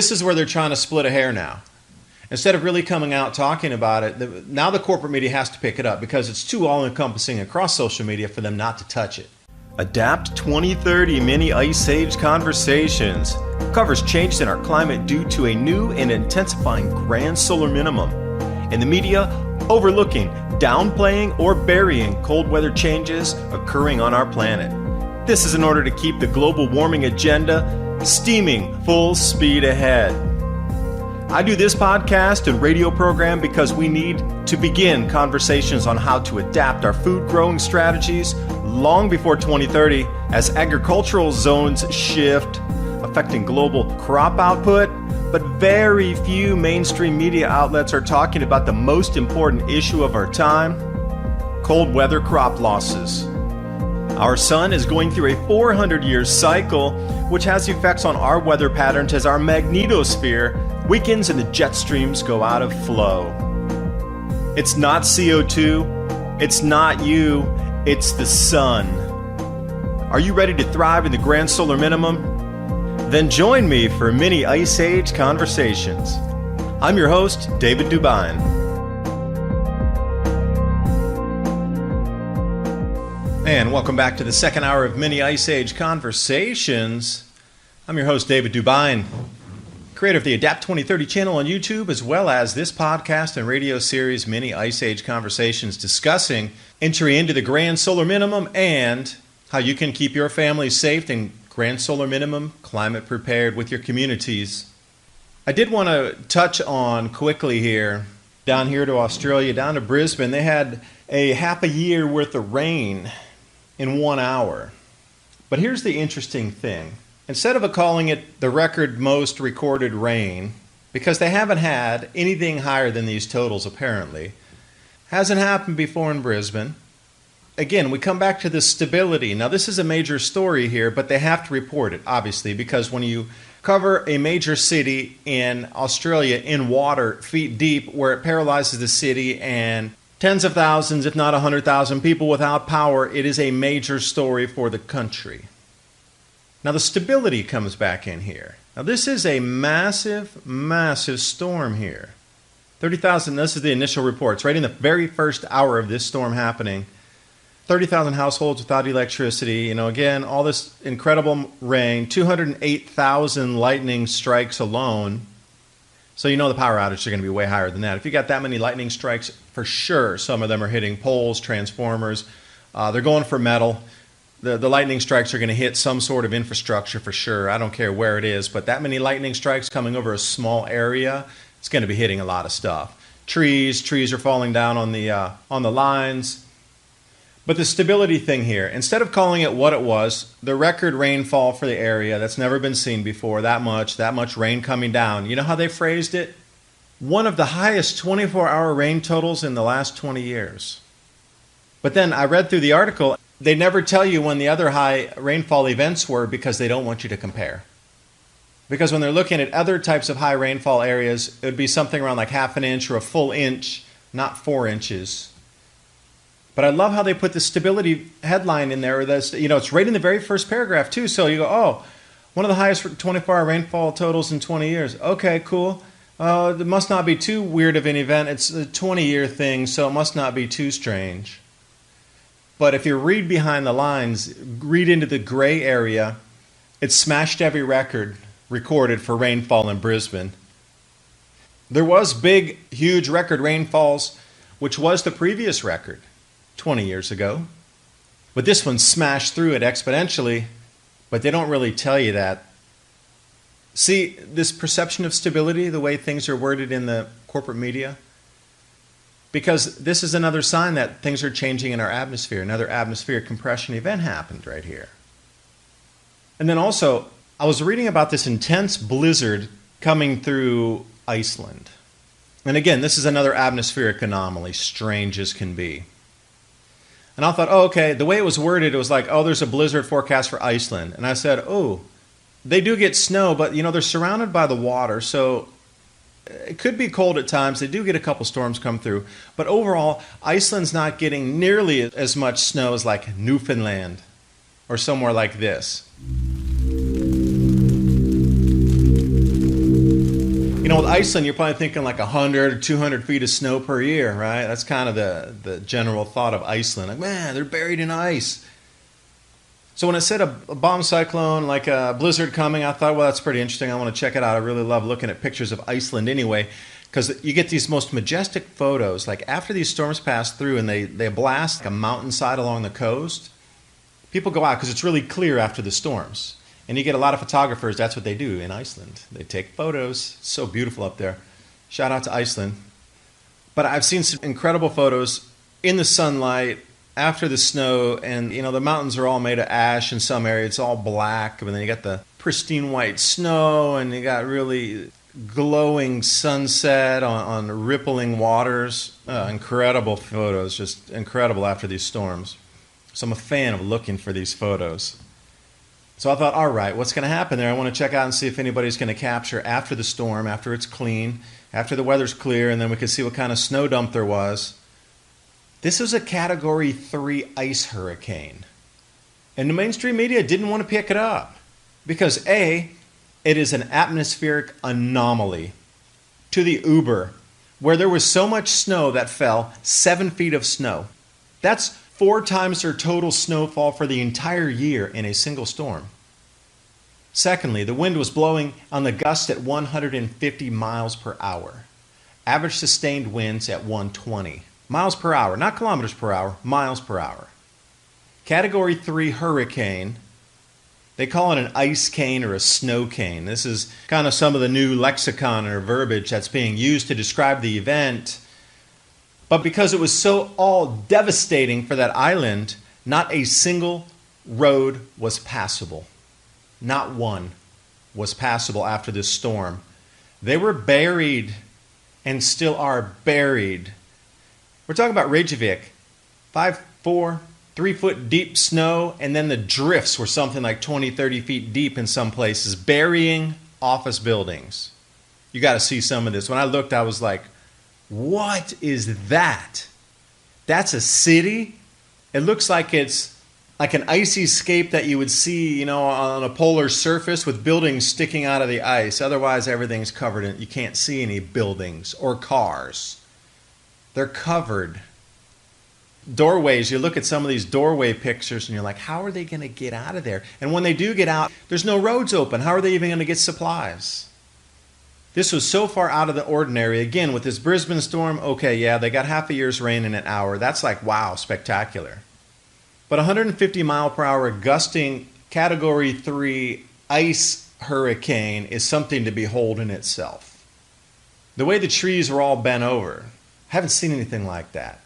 This is where they're trying to split a hair now. Instead of really coming out talking about it, now the corporate media has to pick it up because it's too all-encompassing across social media for them not to touch it. Adapt 2030 Mini Ice Age Conversations covers changes in our climate due to a new and intensifying grand solar minimum, and the media overlooking, downplaying, or burying cold weather changes occurring on our planet. This is in order to keep the global warming agenda steaming full speed ahead. I do this podcast and radio program because we need to begin conversations on how to adapt our food growing strategies long before 2030 as agricultural zones shift, affecting global crop output, but very few mainstream media outlets are talking about the most important issue of our time: cold weather crop losses. Our sun is going through a 400-year cycle, which has effects on our weather patterns as our magnetosphere weakens and the jet streams go out of flow. It's not CO2, it's not you, it's the sun. Are you ready to thrive in the grand solar minimum? Then join me for Mini Ice Age Conversations. I'm your host, David DuByne. And welcome back to the second hour of Mini Ice Age Conversations. I'm your host, David DuByne, creator of the Adapt 2030 channel on YouTube, as well as this podcast and radio series, Mini Ice Age Conversations, discussing entry into the grand solar minimum and how you can keep your family safe and grand solar minimum climate prepared with your communities. I did want to touch on quickly here, down here to Australia, down to Brisbane, they had a half a year worth of rain in 1 hour. But here's the interesting thing. Instead of calling it the record most recorded rain, because they haven't had anything higher than these totals apparently, hasn't happened before in Brisbane. Again, we come back to the stability. Now this is a major story here, but they have to report it, obviously, because when you cover a major city in Australia in water feet deep where it paralyzes the city and tens of thousands, if not 100,000 people without power, it is a major story for the country. Now the stability comes back in here. Now this is a massive, massive storm here. 30,000, this is the initial reports, right in the very first hour of this storm happening. 30,000 households without electricity. Again, all this incredible rain, 208,000 lightning strikes alone. So the power outages are going to be way higher than that. If you got that many lightning strikes, for sure, some of them are hitting poles, transformers. They're going for metal. The lightning strikes are going to hit some sort of infrastructure for sure. I don't care where it is, but that many lightning strikes coming over a small area, it's going to be hitting a lot of stuff. Trees are falling down on the lines. But the stability thing here, instead of calling it what it was, the record rainfall for the area that's never been seen before, that much rain coming down. You know how they phrased it? One of the highest 24-hour rain totals in the last 20 years. But then I read through the article, they never tell you when the other high rainfall events were because they don't want you to compare. Because when they're looking at other types of high rainfall areas, it would be something around like half an inch or a full inch, not 4 inches. But I love how they put the stability headline in there. It's right in the very first paragraph too. So you go, oh, one of the highest 24-hour rainfall totals in 20 years. Okay, cool. It must not be too weird of an event. It's a 20-year thing, so it must not be too strange. But if you read behind the lines, read into the gray area, it smashed every record recorded for rainfall in Brisbane. There was big, huge record rainfalls, which was the previous record 20 years ago. But this one smashed through it exponentially, but they don't really tell you that. See, this perception of stability, the way things are worded in the corporate media, because this is another sign that things are changing in our atmosphere. Another atmospheric compression event happened right here. And then also, I was reading about this intense blizzard coming through Iceland. And again, this is another atmospheric anomaly, strange as can be. And I thought, oh, okay, the way it was worded, it was like, oh, there's a blizzard forecast for Iceland. And I said, oh, they do get snow, but they're surrounded by the water, so it could be cold at times. They do get a couple storms come through. But overall, Iceland's not getting nearly as much snow as like Newfoundland or somewhere like this. With Iceland, you're probably thinking like 100 or 200 feet of snow per year, right? That's kind of the general thought of Iceland. Like, man, they're buried in ice. So when I said a bomb cyclone, like a blizzard coming, I thought, well, that's pretty interesting. I want to check it out. I really love looking at pictures of Iceland anyway, because you get these most majestic photos. Like after these storms pass through and they blast like a mountainside along the coast, people go out because it's really clear after the storms. And you get a lot of photographers, that's what they do in Iceland. They take photos. It's so beautiful up there. Shout out to Iceland. But I've seen some incredible photos in the sunlight after the snow, and the mountains are all made of ash in some areas. It's all black, and then you got the pristine white snow, and you got really glowing sunset on rippling waters. Incredible photos, just incredible after these storms. So I'm a fan of looking for these photos. So I thought, all right, what's going to happen there? I want to check out and see if anybody's going to capture after the storm, after it's clean, after the weather's clear, and then we can see what kind of snow dump there was. This was a Category 3 ice hurricane. And the mainstream media didn't want to pick it up because A, it is an atmospheric anomaly to the uber, where there was so much snow that fell, 7 feet of snow. That's 4 times their total snowfall for the entire year in a single storm. Secondly, the wind was blowing on the gust at 150 miles per hour. Average sustained winds at 120. Miles per hour, not kilometers per hour, miles per hour. Category 3 hurricane. They call it an Icecane or a Snowcane. This is kind of some of the new lexicon or verbiage that's being used to describe the event. But because it was so all devastating for that island, not a single road was passable. Not one was passable after this storm. They were buried and still are buried. We're talking about Reykjavik, 5'4", 3-foot deep snow, and then the drifts were something like 20, 30 feet deep in some places, burying office buildings. You got to see some of this. When I looked, I was like, what is that? That's a city? It looks like it's like an icy scape that you would see, on a polar surface with buildings sticking out of the ice. Otherwise, everything's covered in, you can't see any buildings or cars. They're covered. Doorways, you look at some of these doorway pictures and you're like, how are they going to get out of there? And when they do get out, there's no roads open. How are they even going to get supplies? This was so far out of the ordinary. Again, with this Brisbane storm, okay, yeah, they got half a year's rain in an hour. That's like, wow, spectacular. But 150 mile per hour gusting Category 3 ice hurricane is something to behold in itself. The way the trees were all bent over, I haven't seen anything like that.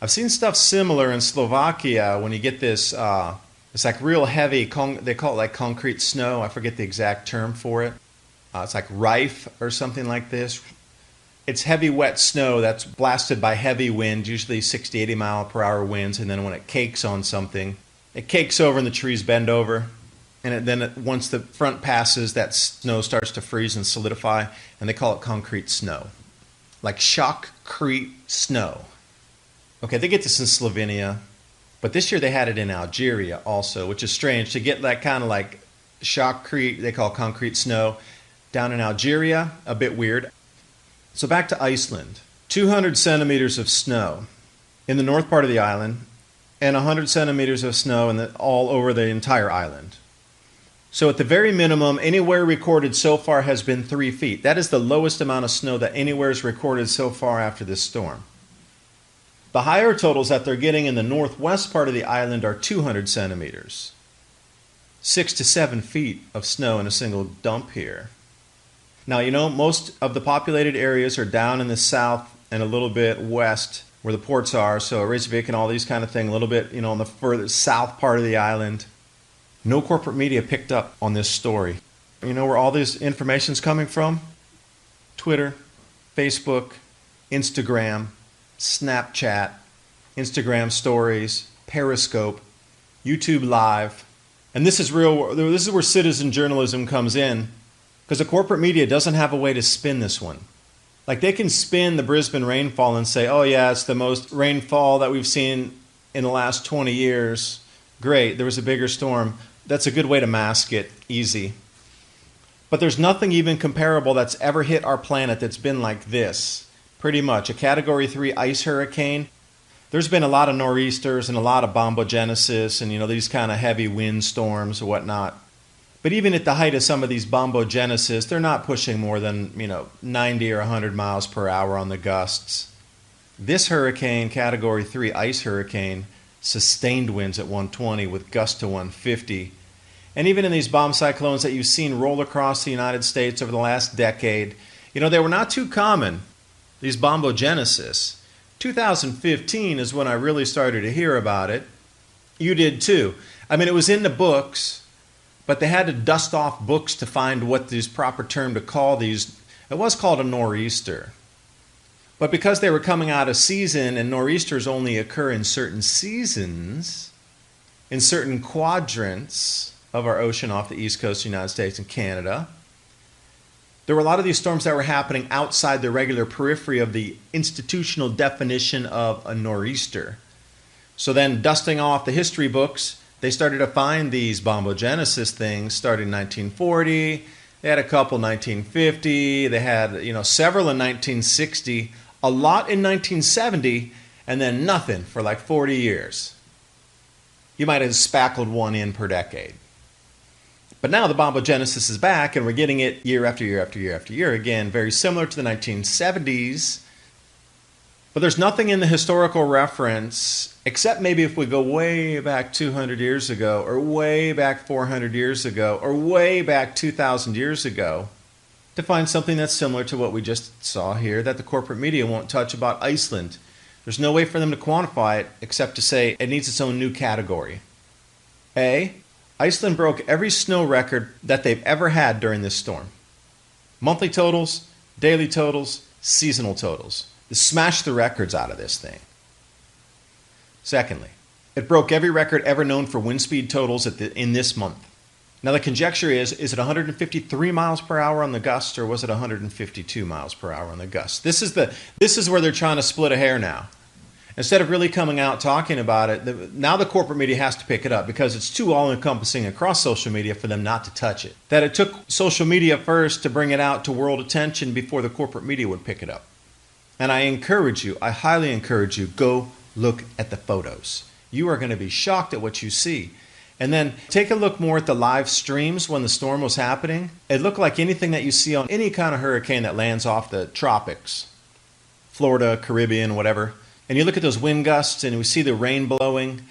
I've seen stuff similar in Slovakia when you get this, it's like real heavy, they call it like concrete snow. I forget the exact term for it. It's like rife or something like this. It's heavy, wet snow that's blasted by heavy wind, usually 60, 80 mile per hour winds. And then when it cakes on something, it cakes over and the trees bend over. And once the front passes, that snow starts to freeze and solidify. And they call it concrete snow. Like shockcrete snow. Okay, they get this in Slovenia. But this year they had it in Algeria also, which is strange. To get that kind of like shockcrete, they call concrete snow. Down in Algeria, a bit weird. So back to Iceland. 200 centimeters of snow in the north part of the island and 100 centimeters of snow all over the entire island. So at the very minimum, anywhere recorded so far has been 3 feet. That is the lowest amount of snow that anywhere is recorded so far after this storm. The higher totals that they're getting in the northwest part of the island are 200 centimeters. 6 to 7 feet of snow in a single dump here. Now, most of the populated areas are down in the south and a little bit west where the ports are. So Reykjavik and all these kind of things, a little bit, on the further south part of the island. No corporate media picked up on this story. You know where all this information's coming from? Twitter, Facebook, Instagram, Snapchat, Instagram stories, Periscope, YouTube Live. And this is real. This is where citizen journalism comes in. Because the corporate media doesn't have a way to spin this one. Like they can spin the Brisbane rainfall and say, oh yeah, it's the most rainfall that we've seen in the last 20 years. Great, there was a bigger storm. That's a good way to mask it, easy. But there's nothing even comparable that's ever hit our planet that's been like this. Pretty much. A Category 3 ice hurricane. There's been a lot of nor'easters and a lot of bombogenesis and, these kind of heavy wind storms or whatnot. But even at the height of some of these bombogenesis, they're not pushing more than, 90 or 100 miles per hour on the gusts. This hurricane, Category 3 ice hurricane, sustained winds at 120 with gusts to 150. And even in these bomb cyclones that you've seen roll across the United States over the last decade, they were not too common, these bombogenesis. 2015 is when I really started to hear about it. You did too. It was in the books, but they had to dust off books to find what this proper term to call these. It was called a nor'easter. But because they were coming out of season and nor'easters only occur in certain seasons, in certain quadrants of our ocean off the east coast of the United States and Canada, there were a lot of these storms that were happening outside the regular periphery of the institutional definition of a nor'easter. So then, dusting off the history books, they started to find these bombogenesis things starting in 1940. They had a couple in 1950. They had, several in 1960, a lot in 1970, and then nothing for like 40 years. You might have spackled one in per decade. But now the bombogenesis is back, and we're getting it year after year after year after year again, very similar to the 1970s. But there's nothing in the historical reference, except maybe if we go way back 200 years ago, or way back 400 years ago, or way back 2,000 years ago, to find something that's similar to what we just saw here that the corporate media won't touch about Iceland. There's no way for them to quantify it except to say it needs its own new category. A, Iceland broke every snow record that they've ever had during this storm. Monthly totals, daily totals, seasonal totals. They smashed the records out of this thing. Secondly, it broke every record ever known for wind speed totals in this month. Now the conjecture is it 153 miles per hour on the gust, or was it 152 miles per hour on the gust? This is where they're trying to split a hair now. Instead of really coming out talking about it, now the corporate media has to pick it up because it's too all-encompassing across social media for them not to touch it. That it took social media first to bring it out to world attention before the corporate media would pick it up. And I highly encourage you, go look at the photos. You are going to be shocked at what you see. And then take a look more at the live streams when the storm was happening. It looked like anything that you see on any kind of hurricane that lands off the tropics, Florida, Caribbean, whatever. And you look at those wind gusts and we see the rain blowing.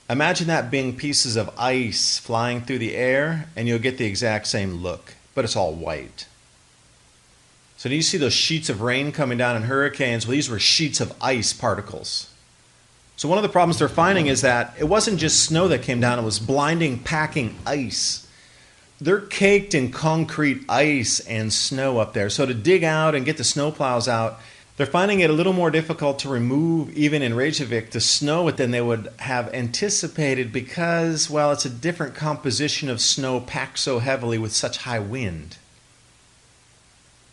Imagine that being pieces of ice flying through the air, and you'll get the exact same look, but it's all white. So do you see those sheets of rain coming down in hurricanes? Well, these were sheets of ice particles. So one of the problems they're finding is that it wasn't just snow that came down, it was blinding, packing ice. They're caked in concrete ice and snow up there. So to dig out and get the snowplows out, they're finding it a little more difficult to remove, even in Reykjavik, the snow than they would have anticipated because, well, it's a different composition of snow packed so heavily with such high wind.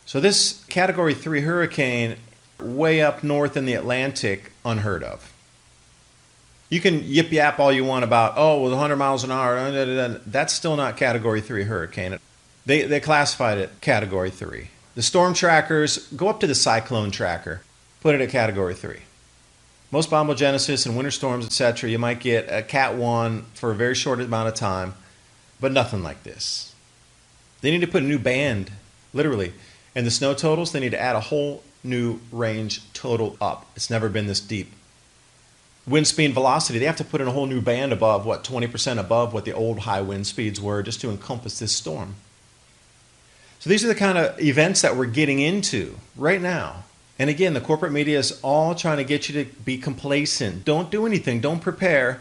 So this Category 3 hurricane, way up north in the Atlantic, unheard of. You can yip-yap all you want about, 100 miles an hour, that's still not Category 3 hurricane. They classified it Category 3. The storm trackers, go up to the cyclone tracker, put it at Category 3. Most bombogenesis and winter storms, etc., you might get a Cat 1 for a very short amount of time, but nothing like this. They need to put a new band, literally. And the snow totals, they need to add a whole new range total up. It's never been this deep. Wind speed and velocity, they have to put in a whole new band above, 20% above what the old high wind speeds were just to encompass this storm. So these are the kind of events that we're getting into right now. And again, the corporate media is all trying to get you to be complacent. Don't do anything. Don't prepare.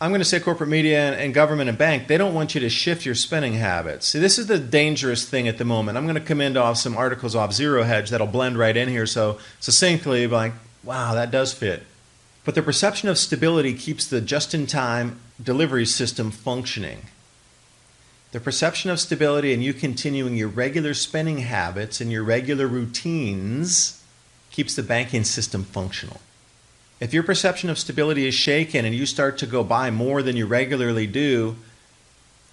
I'm going to say corporate media and government and bank, they don't want you to shift your spending habits. See, this is the dangerous thing at the moment. I'm going to commend off some articles off Zero Hedge that'll blend right in here so succinctly, like, wow, that does fit. But the perception of stability keeps the just-in-time delivery system functioning. The perception of stability and you continuing your regular spending habits and your regular routines keeps the banking system functional. If your perception of stability is shaken and you start to go buy more than you regularly do,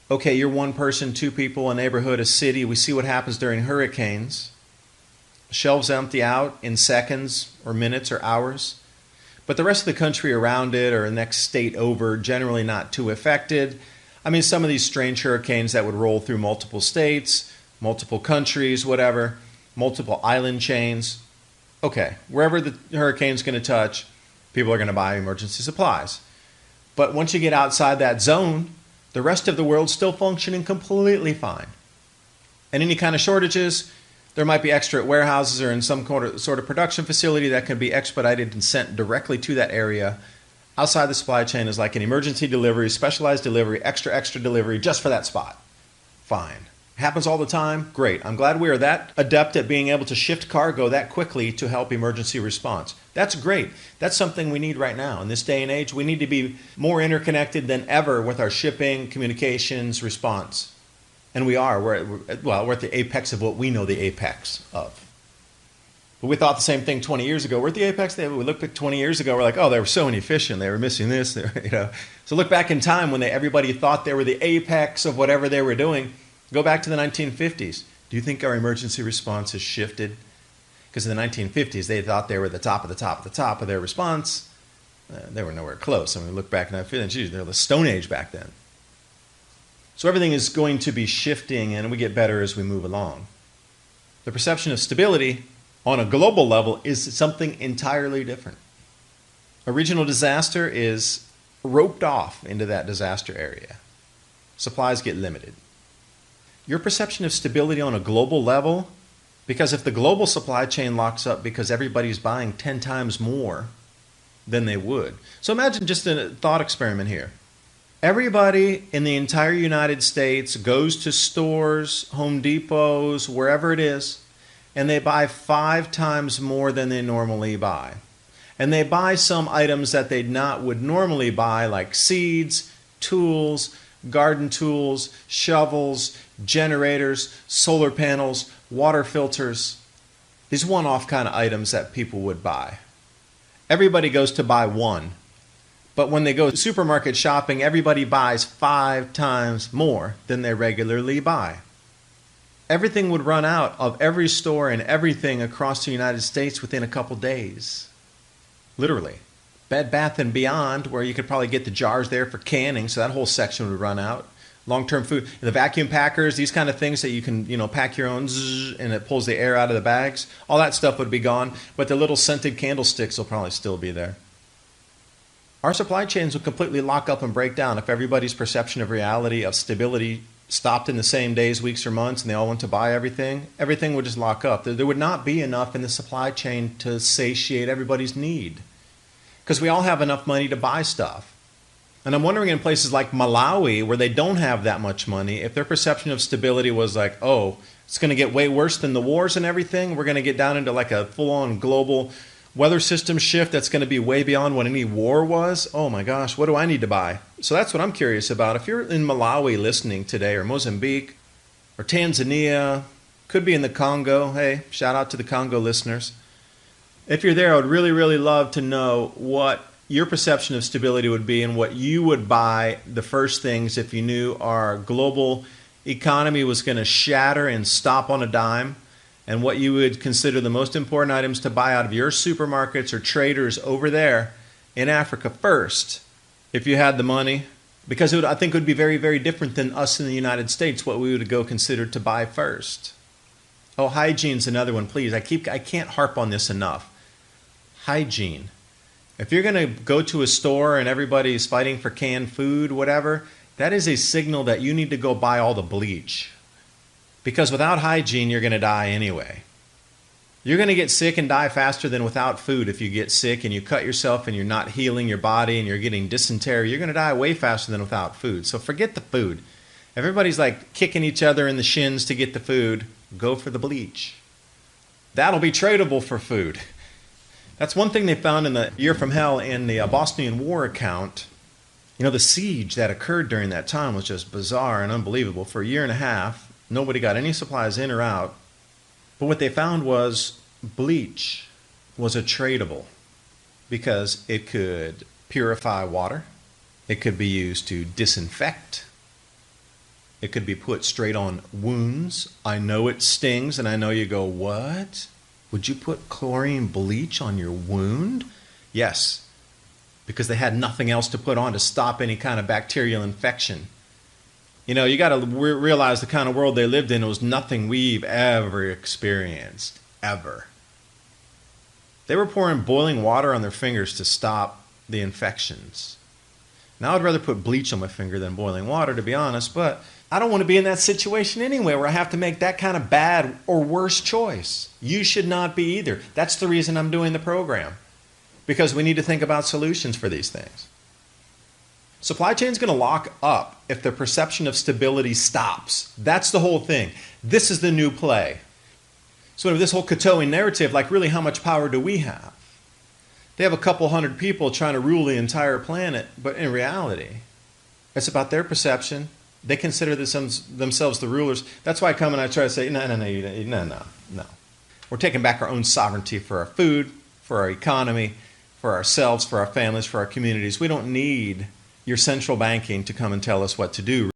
Okay, you're one person, two people, a neighborhood, a city. We see what happens during hurricanes. Shelves empty out in seconds or minutes or hours. But the rest of the country around it or the next state over, generally not too affected. I mean, some of these strange hurricanes that would roll through multiple states, multiple countries, whatever, multiple island chains. Okay, wherever the hurricane's going to touch, people are going to buy emergency supplies. But once you get outside that zone, the rest of the world's still functioning completely fine. And any kind of shortages, there might be extra at warehouses or in some sort of production facility that can be expedited and sent directly to that area. Outside the supply chain is like an emergency delivery, specialized delivery, extra delivery just for that spot. Fine. Happens all the time? Great. I'm glad we are that adept at being able to shift cargo that quickly to help emergency response. That's great. That's something we need right now. In this day and age, we need to be more interconnected than ever with our shipping, communications, response. And we are. We're at the apex of what we know the apex of. But we thought the same thing 20 years ago. We're at the apex. We looked at 20 years ago. We're like, oh, they were so inefficient. They were missing this. So look back in time when everybody thought they were the apex of whatever they were doing. Go back to the 1950s. Do you think our emergency response has shifted? Because in the 1950s, they thought they were the top of the top of the top of their response. They were nowhere close. I mean, look back in that 50s, geez, they're the Stone Age back then. So everything is going to be shifting, and we get better as we move along. The perception of stability on a global level is something entirely different. A regional disaster is roped off into that disaster area. Supplies get limited. Your perception of stability on a global level, because if the global supply chain locks up because everybody's buying 10 times more than they would. So imagine just a thought experiment here. Everybody in the entire United States goes to stores, Home Depots, wherever it is, and they buy 5 times more than they normally buy. And they buy some items that they would normally buy, like seeds, tools, garden tools, shovels, generators, solar panels, water filters. These one-off kind of items that people would buy. Everybody goes to buy one. But when they go supermarket shopping, everybody buys 5 times more than they regularly buy. Everything would run out of every store and everything across the United States within a couple days. Literally. Bed Bath & Beyond, where you could probably get the jars there for canning, so that whole section would run out. Long-term food, the vacuum packers, these kind of things that you can, pack your own and it pulls the air out of the bags. All that stuff would be gone, but the little scented candlesticks will probably still be there. Our supply chains would completely lock up and break down if everybody's perception of reality, of stability, stopped in the same days, weeks, or months, and they all went to buy everything. Everything would just lock up. There would not be enough in the supply chain to satiate everybody's need. Because we all have enough money to buy stuff. And I'm wondering in places like Malawi, where they don't have that much money, if their perception of stability was like, oh, it's going to get way worse than the wars and everything. We're going to get down into like a full-on global weather system shift that's going to be way beyond what any war was. Oh my gosh, what do I need to buy? So that's what I'm curious about. If you're in Malawi listening today, or Mozambique, or Tanzania, could be in the Congo. Hey, shout out to the Congo listeners. If you're there, I would really, really love to know what your perception of stability would be and what you would buy the first things if you knew our global economy was going to shatter and stop on a dime, and what you would consider the most important items to buy out of your supermarkets or traders over there in Africa first, if you had the money. Because I think it would be very, very different than us in the United States, what we would go consider to buy first. Oh, hygiene's another one, please. I can't harp on this enough. Hygiene. If you're going to go to a store and everybody's fighting for canned food, whatever, that is a signal that you need to go buy all the bleach. Because without hygiene, you're going to die anyway. You're going to get sick and die faster than without food. If you get sick and you cut yourself and you're not healing your body and you're getting dysentery, you're going to die way faster than without food. So forget the food. Everybody's like kicking each other in the shins to get the food. Go for the bleach. That'll be tradable for food. That's one thing they found in the Year from Hell in the Bosnian War account. The siege that occurred during that time was just bizarre and unbelievable. For a year and a half, nobody got any supplies in or out. But what they found was bleach was a tradable because it could purify water. It could be used to disinfect. It could be put straight on wounds. I know it stings, and I know you go, what? Would you put chlorine bleach on your wound? Yes, because they had nothing else to put on to stop any kind of bacterial infection. You know, you got to realize the kind of world they lived in was nothing we've ever experienced, ever. They were pouring boiling water on their fingers to stop the infections. Now, I'd rather put bleach on my finger than boiling water, to be honest, but I don't want to be in that situation anyway where I have to make that kind of bad or worse choice. You should not be either. That's the reason I'm doing the program, because we need to think about solutions for these things. Supply chain is going to lock up if the perception of stability stops. That's the whole thing. This is the new play. So this whole Katoan narrative, like really how much power do we have? They have a couple hundred people trying to rule the entire planet, but in reality, it's about their perception. They consider themselves the rulers. That's why I come and I try to say, no. We're taking back our own sovereignty for our food, for our economy, for ourselves, for our families, for our communities. We don't need your central banking to come and tell us what to do.